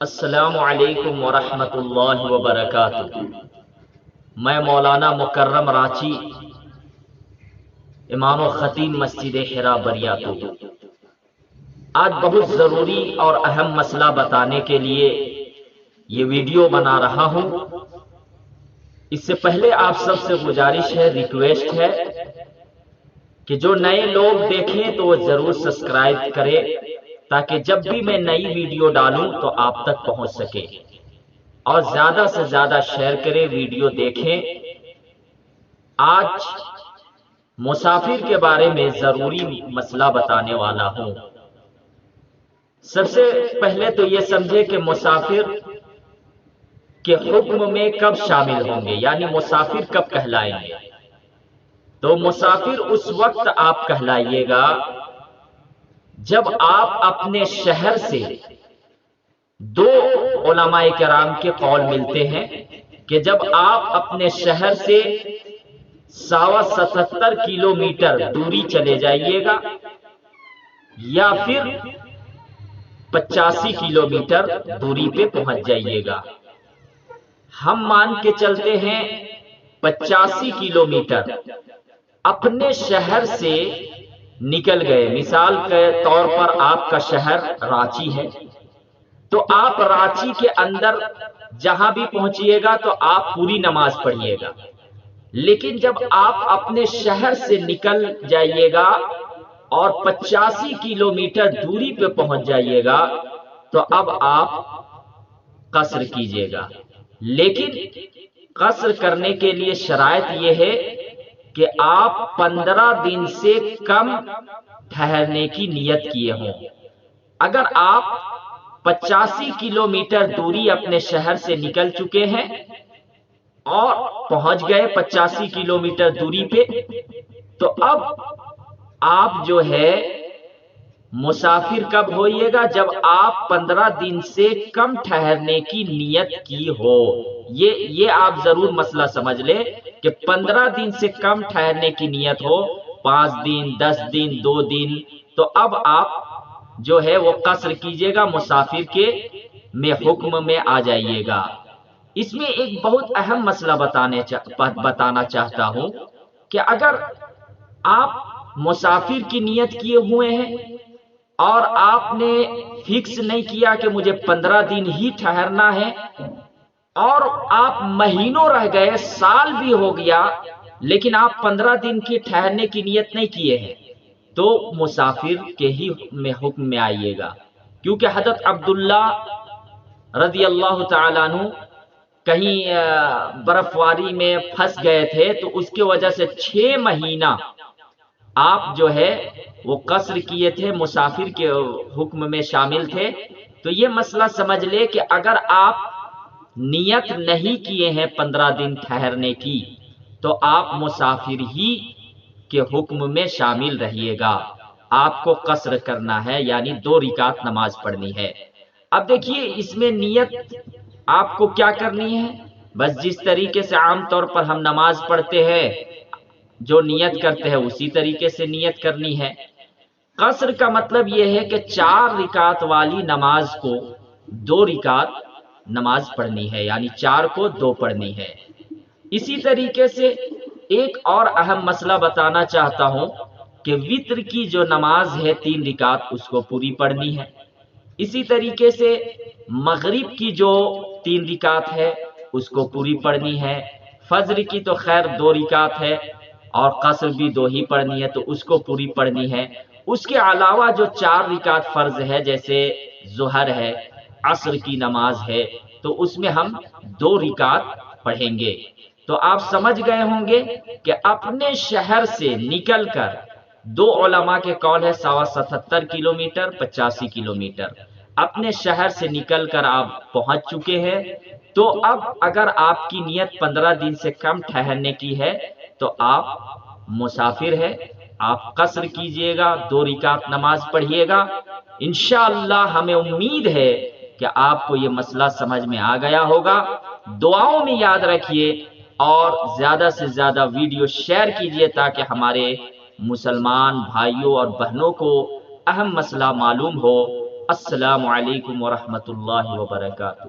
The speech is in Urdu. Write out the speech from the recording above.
السلام علیکم ورحمۃ اللہ وبرکاتہ۔ میں مولانا مکرم رانچی، امام و خطیب مسجد حرا بریاتو، آج بہت ضروری اور اہم مسئلہ بتانے کے لیے یہ ویڈیو بنا رہا ہوں۔ اس سے پہلے آپ سب سے گزارش ہے، ریکویسٹ ہے کہ جو نئے لوگ دیکھیں تو وہ ضرور سبسکرائب کریں تاکہ جب بھی میں نئی ویڈیو ڈالوں تو آپ تک پہنچ سکے، اور زیادہ سے زیادہ شیئر کریں، ویڈیو دیکھیں۔ آج مسافر کے بارے میں ضروری مسئلہ بتانے والا ہوں۔ سب سے پہلے تو یہ سمجھے کہ مسافر کے حکم میں کب شامل ہوں گے، یعنی مسافر کب کہلائیں گے۔ تو مسافر اس وقت آپ کہلائیے گا جب آپ اپنے شہر سے، دو علماء کرام کے قول ملتے ہیں کہ جب آپ اپنے شہر سے 77 کلومیٹر دوری چلے جائیے گا یا پھر 85 کلومیٹر دوری پہ پہنچ جائیے گا۔ ہم مان کے چلتے ہیں 85 کلومیٹر اپنے شہر سے نکل گئے۔ مثال کے طور پر آپ کا شہر رانچی ہے، تو آپ رانچی کے اندر جہاں بھی پہنچیے گا تو آپ پوری نماز پڑھیے گا، لیکن جب آپ اپنے شہر سے نکل جائیے گا اور 85 کلومیٹر دوری پہ پہنچ جائیے گا تو اب آپ قصر کیجیے گا۔ لیکن قصر کرنے کے لیے شرائط یہ ہے کہ آپ 15 دن سے کم ٹھہرنے کی نیت کیے ہوں۔ اگر آپ 85 کلومیٹر دوری اپنے شہر سے نکل چکے ہیں اور پہنچ گئے 85 کلومیٹر دوری پہ، تو اب آپ جو ہے مسافر کب ہوئیے گا؟ جب آپ 15 دن سے کم ٹھہرنے کی نیت کی ہو۔ یہ آپ ضرور مسئلہ سمجھ لیں کہ 15 دن سے کم ٹھہرنے کی نیت ہو، 5 دن، 10 دن، 2 دن، تو اب آپ جو ہے وہ قصر کیجیے گا، مسافر کے میں حکم میں آ جائیے گا۔ اس میں ایک بہت اہم مسئلہ بتانا چاہتا ہوں کہ اگر آپ مسافر کی نیت کیے ہوئے ہیں اور آپ نے فکس نہیں کیا کہ مجھے 15 دن ہی ٹھہرنا ہے، اور آپ مہینوں رہ گئے، سال بھی ہو گیا، لیکن آپ 15 دن کی ٹھہرنے کی نیت نہیں کیے ہیں، تو مسافر کے ہی حکم میں آئیے گا۔ کیونکہ حضرت عبداللہ رضی اللہ تعالیٰ عنہ کہیں برف واری میں پھنس گئے تھے، تو اس کی وجہ سے 6 مہینہ آپ جو ہے وہ قصر کیے تھے، مسافر کے حکم میں شامل تھے۔ تو یہ مسئلہ سمجھ لے کہ اگر آپ نیت نہیں کیے ہیں 15 دن ٹھہرنے کی تو آپ مسافر ہی کے حکم میں شامل رہیے گا۔ آپ کو قصر کرنا ہے، یعنی 2 رکعت نماز پڑھنی ہے۔ اب دیکھیے اس میں نیت آپ کو کیا کرنی ہے؟ بس جس طریقے سے عام طور پر ہم نماز پڑھتے ہیں، جو نیت کرتے ہیں اسی طریقے سے نیت کرنی ہے۔ قصر کا مطلب یہ ہے کہ 4 رکعت والی نماز کو 2 رکعت نماز پڑھنی ہے، یعنی 4 کو 2 پڑھنی ہے۔ اسی طریقے سے ایک اور اہم مسئلہ بتانا چاہتا ہوں کہ وتر کی جو نماز ہے 3 رکعت، اس کو پوری پڑھنی ہے۔ اسی طریقے سے مغرب کی جو 3 رکعت ہے اس کو پوری پڑھنی ہے۔ فجر کی تو خیر 2 رکعت ہے اور قصر بھی 2 ہی پڑھنی ہے، تو اس کو پوری پڑھنی ہے۔ اس کے علاوہ جو 4 رکعت فرض ہے، جیسے ظہر ہے، عصر کی نماز ہے، تو اس میں ہم 2 رکعت پڑھیں گے۔ تو آپ سمجھ گئے ہوں گے کہ اپنے شہر سے نکل کر، 2 علماء کے قول ہے 77 کلومیٹر، 85 کلومیٹر، اپنے شہر سے نکل کر آپ پہنچ چکے ہیں۔ تو اب اگر آپ کی نیت 15 دن سے کم ٹھہرنے کی ہے تو آپ مسافر ہے، آپ قصر کیجئے گا، 2 رکعت نماز پڑھیے گا۔ انشاءاللہ ہمیں امید ہے کہ آپ کو یہ مسئلہ سمجھ میں آ گیا ہوگا۔ دعاؤں میں یاد رکھیے اور زیادہ سے زیادہ ویڈیو شیئر کیجئے تاکہ ہمارے مسلمان بھائیوں اور بہنوں کو اہم مسئلہ معلوم ہو۔ السلام علیکم ورحمۃ اللہ وبرکاتہ۔